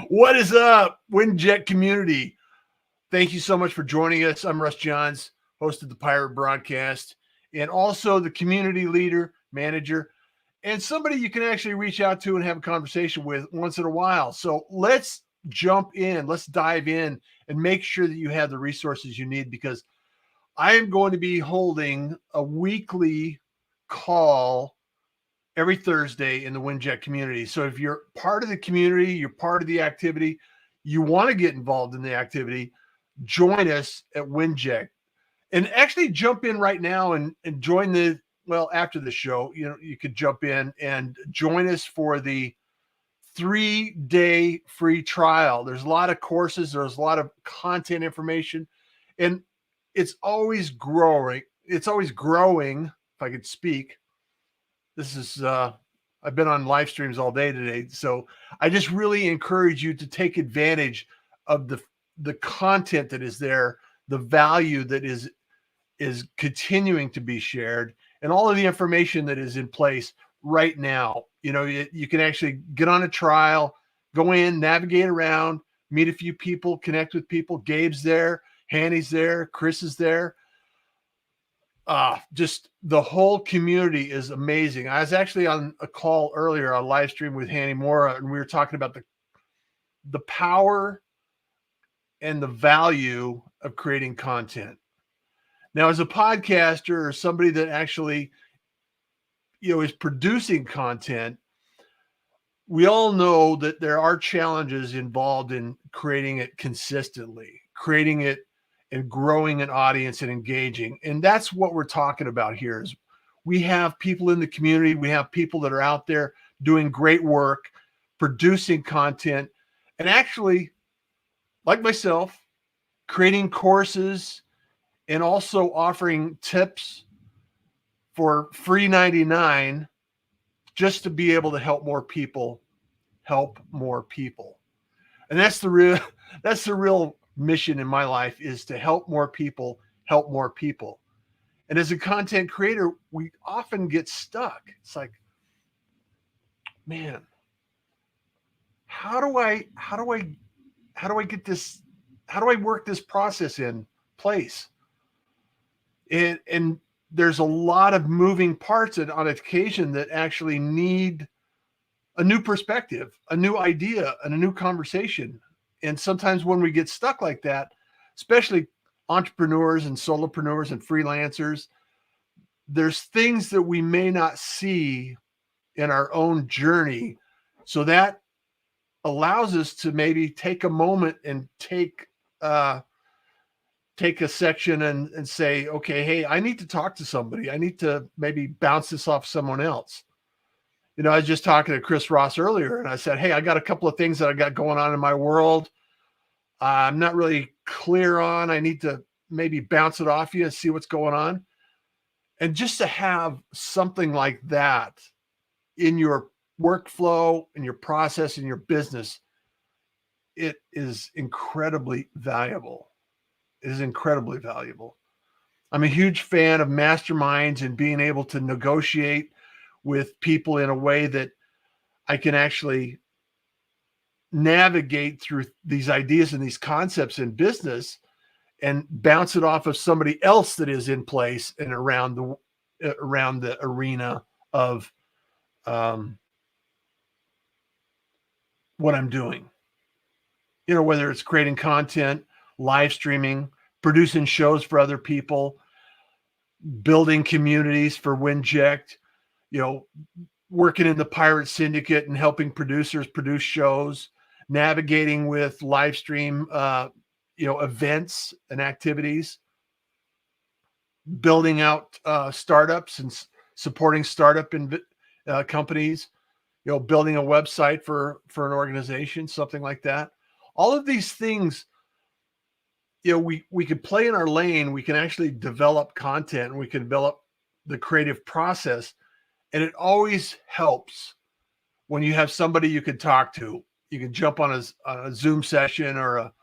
What is up, WINJECT community? Thank you so much for joining us. I'm Russ Johns, host of the Pirate Broadcast, and also the community leader, manager, and somebody you can actually reach out to and have a conversation with once in a while. So let's jump in, let's dive in, and make sure that you have the resources you need, because I am going to be holding a weekly call every Thursday in the WINJECT community. So if you're part of the community, you're part of the activity, you want to get involved in the activity, join us at WINJECT. And actually jump in right now and join after the show, you could jump in and join us for the 3-day free trial. There's a lot of courses, there's a lot of content information, and it's always growing. It's always growing, if I could speak. This is I've been on live streams all day today, so I just really encourage you to take advantage of the content that is there, the value that is continuing to be shared, and all of the information that is in place right now. You can actually get on a trial, go in, navigate around, meet a few people, connect with people. Gabe's there, Hanny's there, Chris is there. Just the whole community is amazing. I was actually on a call earlier, on live stream with Hanny Mora, and we were talking about the power and the value of creating content. Now, as a podcaster or somebody that actually, is producing content, we all know that there are challenges involved in creating it consistently, creating it and growing an audience and engaging. And that's what we're talking about here. Is we have people in the community, we have people that are out there doing great work, producing content, and actually, like myself, creating courses and also offering tips for free 99 just to be able to help more people. And that's the real mission in my life, is to help more people. And as a content creator, we often get stuck. It's like, man, how do I get this? How do I work this process in place? And there's a lot of moving parts on occasion that actually need a new perspective, a new idea, and a new conversation. And sometimes when we get stuck like that, especially entrepreneurs and solopreneurs and freelancers, there's things that we may not see in our own journey. So that allows us to maybe take a moment and take a section and say, okay, hey, I need to talk to somebody. I need to maybe bounce this off someone else. I was just talking to Chris Ross earlier, and I said, hey, I got a couple of things that I got going on in my world. I'm not really clear on. I need to maybe bounce it off you and see what's going on. And just to have something like that in your workflow, in your process, in your business, it is incredibly valuable. It is incredibly valuable. I'm a huge fan of masterminds and being able to negotiate with people in a way that I can actually navigate through these ideas and these concepts in business and bounce it off of somebody else that is in place and around the arena of what I'm doing. Whether it's creating content, live streaming, producing shows for other people, building communities for WINJECT, working in the Pirate Syndicate and helping producers produce shows, navigating with live stream, events and activities, building out startups and supporting startup companies, building a website for an organization, something like that. All of these things, we could play in our lane. We can actually develop content. We can develop the creative process. And it always helps when you have somebody you can talk to. You can jump on a Zoom session or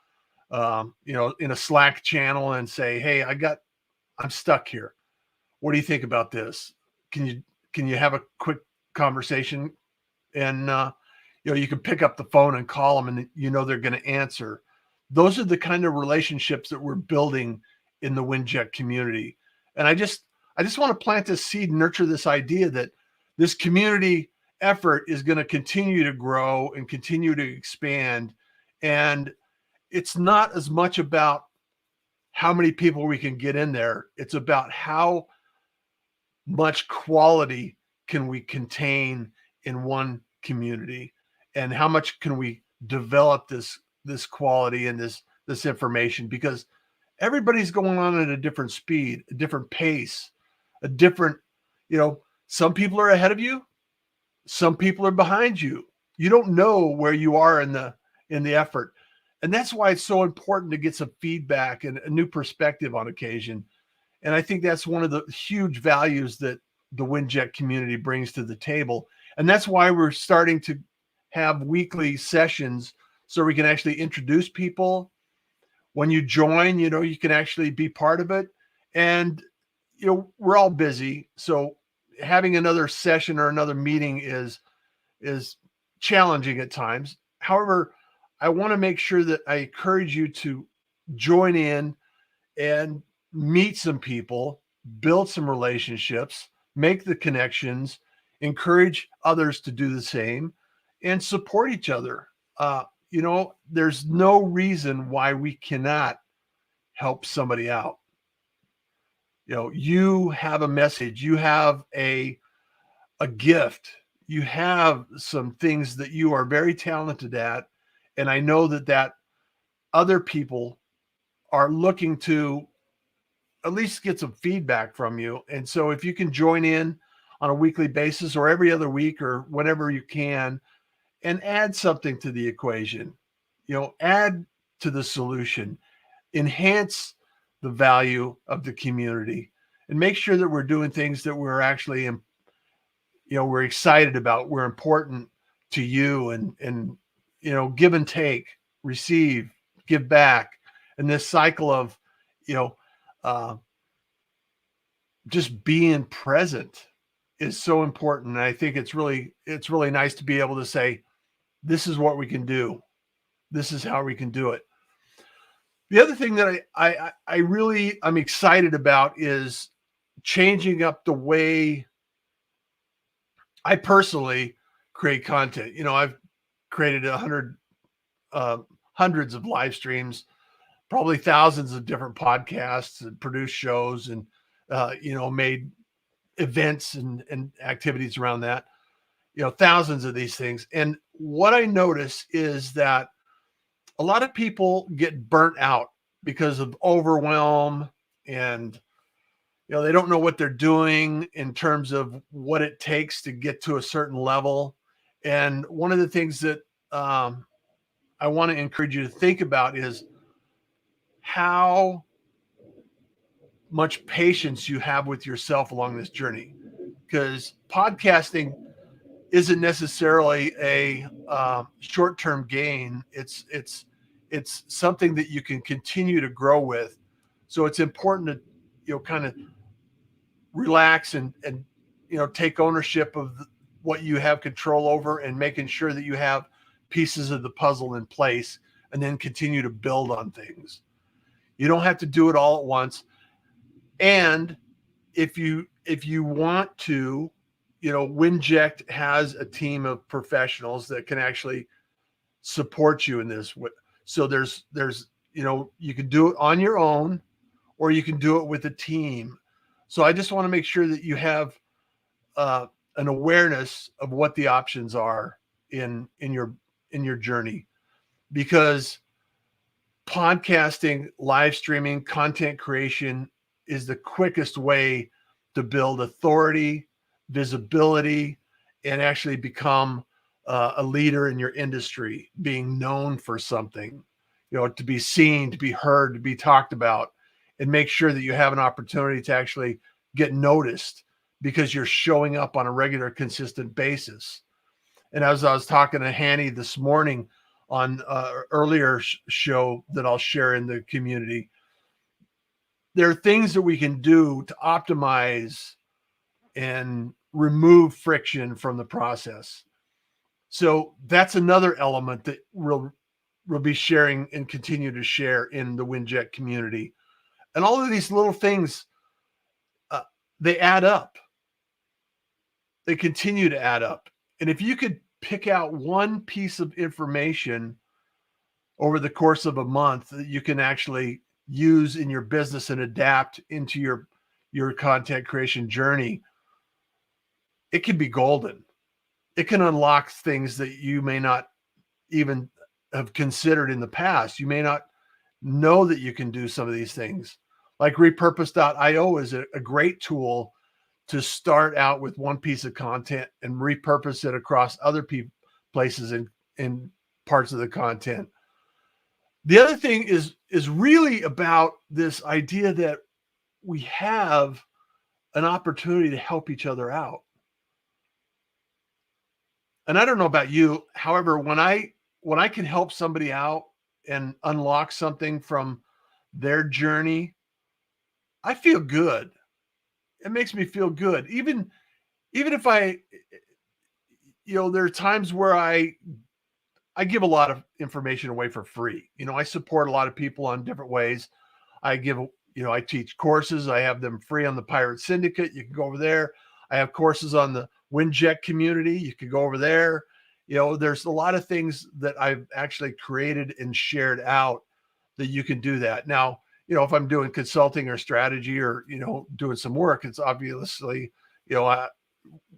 in a Slack channel and say, hey, I'm stuck here. What do you think about this? Can you have a quick conversation? And you can pick up the phone and call them and they're going to answer. Those are the kind of relationships that we're building in the WINJECT community. And I just want to plant this seed, nurture this idea that this community effort is going to continue to grow and continue to expand. And it's not as much about how many people we can get in there. It's about how much quality can we contain in one community, and how much can we develop this quality and this information, because everybody's going on at a different speed, a different pace, a different, some people are ahead of you, some people are behind you. You don't know where you are in the effort. And that's why it's so important to get some feedback and a new perspective on occasion. And I think that's one of the huge values that the WINJECT community brings to the table. And that's why we're starting to have weekly sessions so we can actually introduce people. When you join, you can actually be part of it. And, we're all busy. So having another session or another meeting is challenging at times. However, I want to make sure that I encourage you to join in and meet some people, build some relationships, make the connections, encourage others to do the same, and support each other. There's no reason why we cannot help somebody out. You have a message, you have a gift, you have some things that you are very talented at. And I know that other people are looking to at least get some feedback from you. And so if you can join in on a weekly basis or every other week or whenever you can, and add something to the equation, add to the solution, enhance the value of the community, and make sure that we're doing things that we're actually, we're excited about, we're important to you, and give and take, receive, give back. And this cycle of, just being present is so important. And I think it's really nice to be able to say, this is what we can do. This is how we can do it. The other thing that I'm excited about is changing up the way I personally create content. I've created hundreds of live streams, probably thousands of different podcasts, and produced shows, and made events and activities around that. Thousands of these things. And what I notice is that a lot of people get burnt out because of overwhelm, and they don't know what they're doing in terms of what it takes to get to a certain level. And one of the things that I want to encourage you to think about is how much patience you have with yourself along this journey, because podcasting isn't necessarily a short-term gain. It's something that you can continue to grow with. So it's important to kind of relax and take ownership of what you have control over, and making sure that you have pieces of the puzzle in place, and then continue to build on things. You don't have to do it all at once. And if you want to, WINJECT has a team of professionals that can actually support you in this. So there's you can do it on your own, or you can do it with a team. So I just want to make sure that you have an awareness of what the options are in your journey, because podcasting, live streaming, content creation is the quickest way to build authority, visibility, and actually become a leader in your industry, being known for something, to be seen, to be heard, to be talked about, and make sure that you have an opportunity to actually get noticed because you're showing up on a regular, consistent basis. And as I was talking to Hanny this morning on earlier show that I'll share in the community, there are things that we can do to optimize and remove friction from the process. So that's another element that we'll be sharing and continue to share in the WINJECT community. And all of these little things, they add up. They continue to add up. And if you could pick out one piece of information over the course of a month that you can actually use in your business and adapt into your content creation journey, it can be golden. It can unlock things that you may not even have considered in the past. You may not know that you can do some of these things. Like repurpose.io is a great tool to start out with one piece of content and repurpose it across other places in parts of the content. The other thing is really about this idea that we have an opportunity to help each other out. And I don't know about you, however, when I can help somebody out and unlock something from their journey, I feel good. It makes me feel good. Even if I, there are times where I give a lot of information away for free. I support a lot of people on different ways. I give, I teach courses. I have them free on the Pirate Syndicate. You can go over there. I have courses on the WINJECT community. You can go over there. There's a lot of things that I've actually created and shared out that you can do that. Now, if I'm doing consulting or strategy or, doing some work, it's obviously,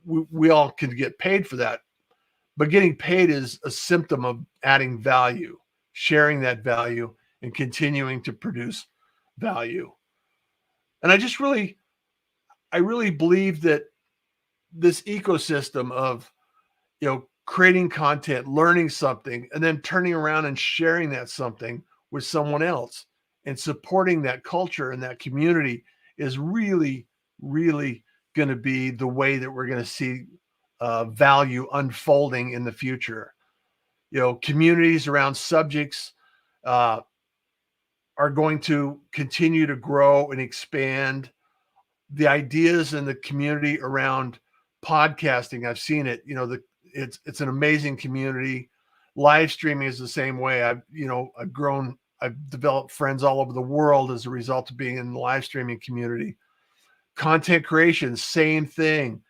we all can get paid for that. But getting paid is a symptom of adding value, sharing that value, and continuing to produce value. And I really believe that this ecosystem of, creating content, learning something, and then turning around and sharing that something with someone else and supporting that culture and that community is really, really going to be the way that we're going to see value unfolding in the future. Communities around subjects are going to continue to grow and expand. The ideas in the community around podcasting, I've seen it. It's an amazing community. Live streaming is the same way. I've developed friends all over the world as a result of being in the live streaming community. Content creation, same thing.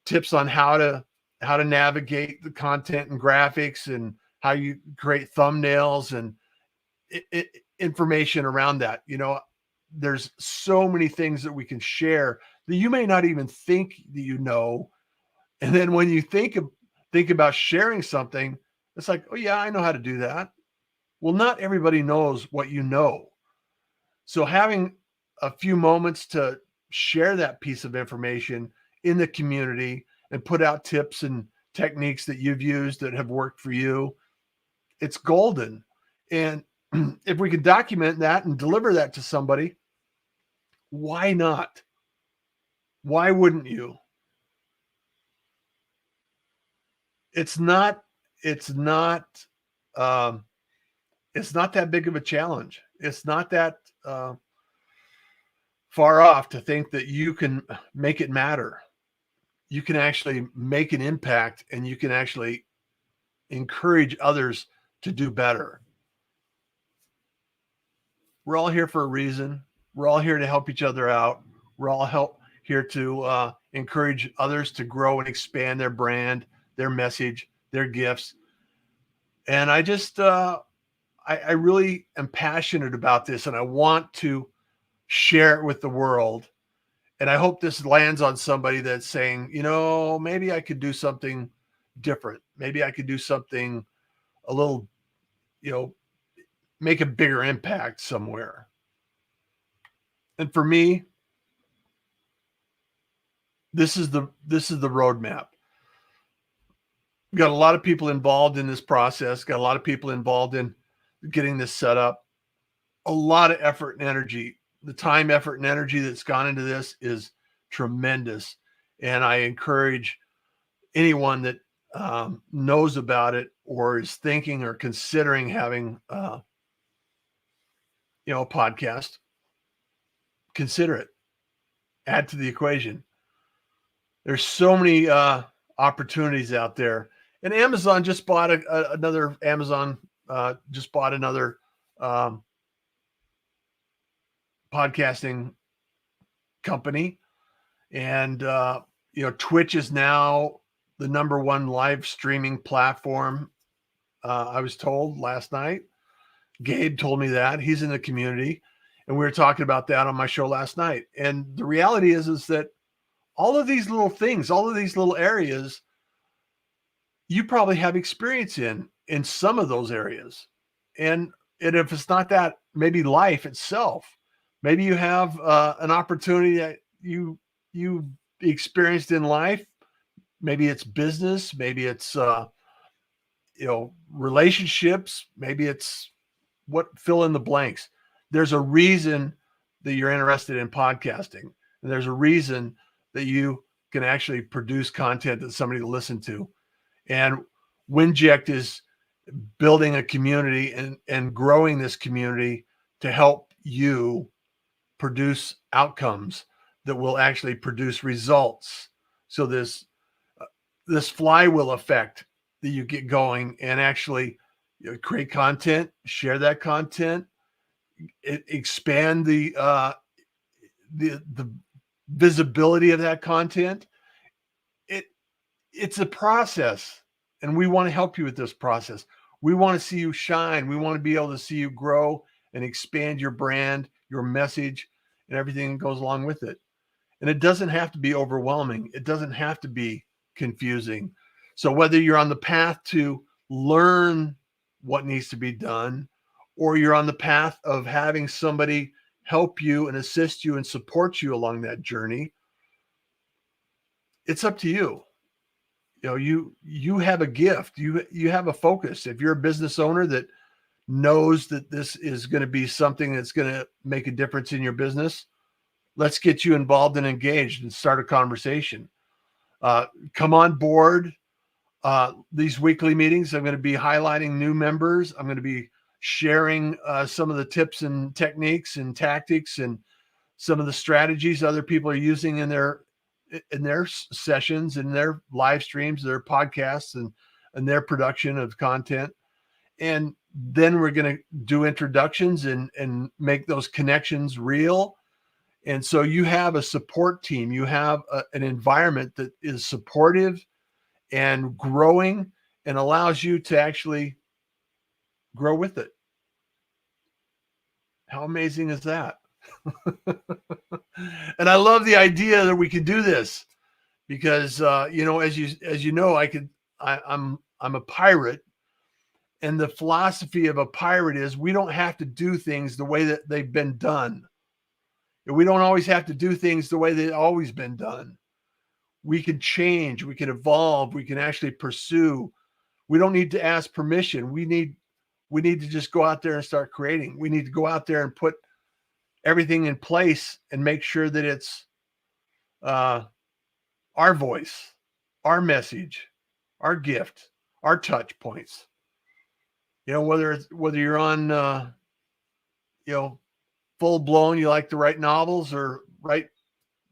Tips on how to navigate the content and graphics and how you create thumbnails and information around that. There's so many things that we can share that you may not even think that. And then when you think about sharing something, it's like, oh yeah, I know how to do that. Well, not everybody knows what you know. So having a few moments to share that piece of information in the community and put out tips and techniques that you've used that have worked for you, it's golden. And if we could document that and deliver that to somebody, why not? Why wouldn't you? It's not that big of a challenge. It's not that far off to think that you can make it matter. You can actually make an impact and you can actually encourage others to do better. We're all here for a reason. We're all here to help each other out. We're all here to encourage others to grow and expand their brand, their message, their gifts. And I just, I really am passionate about this and I want to share it with the world. And I hope this lands on somebody that's saying, maybe I could do something different. Maybe I could do something a little, make a bigger impact somewhere. And for me, this is the roadmap. Got a lot of people involved in this process, got a lot of people involved in getting this set up, a lot of effort and energy. The time, effort, and energy that's gone into this is tremendous. And I encourage anyone that knows about it or is thinking or considering having, a podcast, consider it. Add to the equation. There's so many opportunities out there. And Amazon just bought another just bought another um, podcasting company, and Twitch is now the number one live streaming platform. I was told last night. Gabe told me that he's in the community, and we were talking about that on my show last night. And the reality is that all of these little things, all of these little areas, you probably have experience in some of those areas. And if it's not that, maybe life itself, maybe you have an opportunity that you experienced in life. Maybe it's business, maybe it's relationships, maybe it's what, fill in the blanks. There's a reason that you're interested in podcasting, and there's a reason that you can actually produce content that somebody will listen to. And WINJECT is building a community and growing this community to help you produce outcomes that will actually produce results. So this flywheel effect that you get going and actually create content, share that content, expand the visibility of that content. It's a process, and we want to help you with this process. We want to see you shine. We want to be able to see you grow and expand your brand, your message, and everything that goes along with it. And it doesn't have to be overwhelming. It doesn't have to be confusing. So whether you're on the path to learn what needs to be done, or you're on the path of having somebody help you and assist you and support you along that journey, it's up to you. You have a gift. You have a focus. If you're a business owner that knows that this is going to be something that's going to make a difference in your business, let's get you involved and engaged and start a conversation. Come on board. These weekly meetings, I'm going to be highlighting new members. I'm going to be sharing some of the tips and techniques and tactics and some of the strategies other people are using in their sessions, in their live streams, their podcasts, and their production of content. And then we're going to do introductions and make those connections real. And so you have a support team. You have an environment that is supportive and growing and allows you to actually grow with it. How amazing is that? And I love the idea that we could do this because, as you know, I'm a pirate, and the philosophy of a pirate is we don't have to do things the way that they've been done. We don't always have to do things the way they've always been done. We can change, we can evolve, we can actually pursue. We don't need to ask permission. We need to just go out there and start creating. We need to go out there and put everything in place and make sure that it's our voice, our message, our gift, our touch points. Whether you're on full blown, you like to write novels or write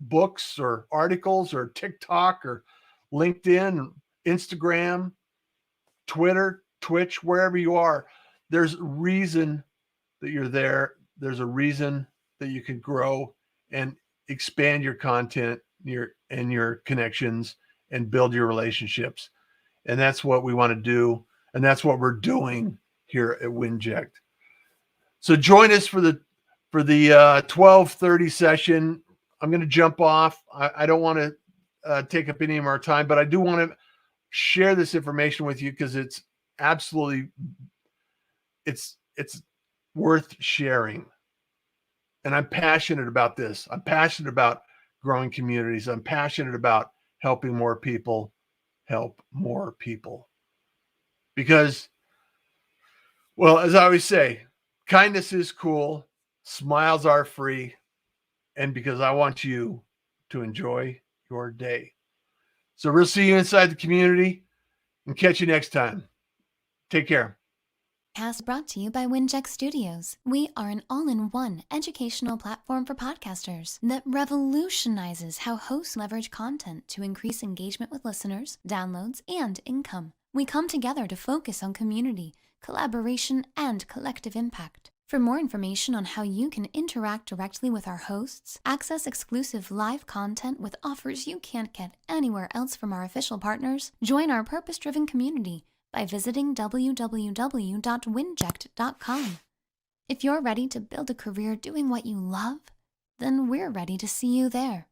books or articles or TikTok or LinkedIn, Instagram, Twitter, Twitch, wherever you are, there's a reason that you're there. There's a reason that you can grow and expand your content, your connections, and build your relationships. And that's what we want to do. And that's what we're doing here at WINJECT. So join us for the 12:30 session. I'm going to jump off. I don't want to take up any of our time, but I do want to share this information with you because it's absolutely, it's worth sharing. And I'm passionate about this. I'm passionate about growing communities. I'm passionate about helping more people help more people. Because, well, as I always say, kindness is cool, smiles are free, and because I want you to enjoy your day. So we'll see you inside the community and catch you next time. Take care. Cast brought to you by WINJECT Studios. We are an all-in-one educational platform for podcasters that revolutionizes how hosts leverage content to increase engagement with listeners, downloads, and income. We come together to focus on community, collaboration, and collective impact. For more information on how you can interact directly with our hosts, access exclusive live content with offers you can't get anywhere else from our official partners, join our purpose-driven community by visiting www.winject.com. If you're ready to build a career doing what you love, then we're ready to see you there.